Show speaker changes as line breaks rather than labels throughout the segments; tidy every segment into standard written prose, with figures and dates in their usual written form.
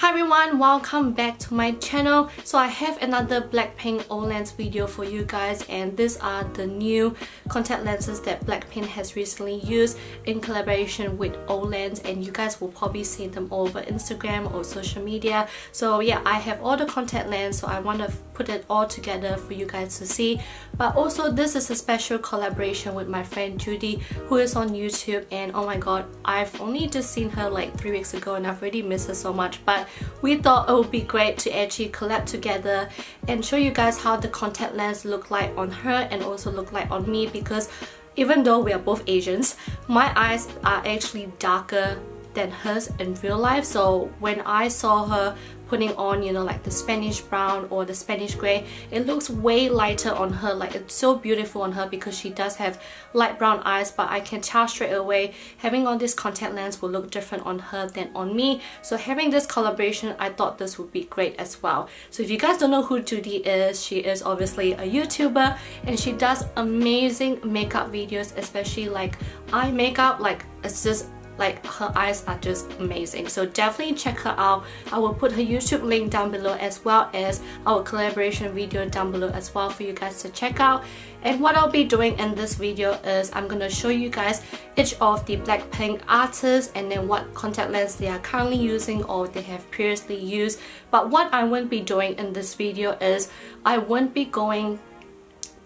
Hi everyone, welcome back to my channel. So I have another Blackpink OLENS video for you guys, and these are the new contact lenses that Blackpink has recently used in collaboration with OLENS, and you guys will probably see them over Instagram or social media. So yeah, I have all the contact lenses, so I want to put it all together for you guys to see. But also this is a special collaboration with my friend Judy, who is on YouTube, and oh my god, I've only just seen her like 3 weeks ago and I've already missed her so much. But we thought it would be great to actually collab together and show you guys how the contact lens look like on her and also look like on me, because even though we are both Asians, my eyes are actually darker than hers in real life. So when I saw her putting on, you know, like the Spanish brown or the Spanish grey, it looks way lighter on her. Like, it's so beautiful on her because she does have light brown eyes, but I can tell straight away having on this contact lens will look different on her than on me. So having this collaboration, I thought this would be great as well. So if you guys don't know who Judy is, she is obviously a YouTuber and she does amazing makeup videos, especially like eye makeup. Like, it's just like, her eyes are just amazing. So definitely check her out. I will put her YouTube link down below, as well as our collaboration video down below as well for you guys to check out. And what I'll be doing in this video is I'm gonna show you guys each of the Blackpink artists and then what contact lens they are currently using or they have previously used. But what I won't be doing in this video is I won't be going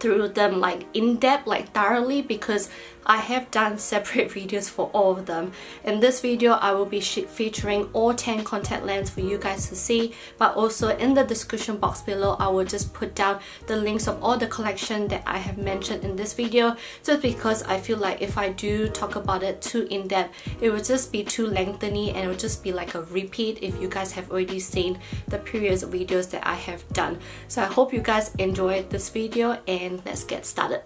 through them like in depth, like thoroughly, because I have done separate videos for all of them. In this video I will be featuring all 10 contact lenses for you guys to see, but also in the description box below I will just put down the links of all the collection that I have mentioned in this video, just because I feel like if I do talk about it too in depth, it will just be too lengthy and it will just be like a repeat if you guys have already seen the previous videos that I have done. So I hope you guys enjoyed this video, and let's get started.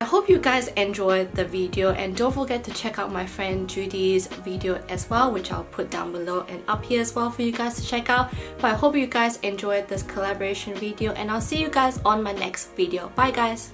I hope you guys enjoyed the video, and don't forget to check out my friend Judy's video as well, which I'll put down below and up here as well for you guys to check out. But I hope you guys enjoyed this collaboration video, and I'll see you guys on my next video. Bye guys!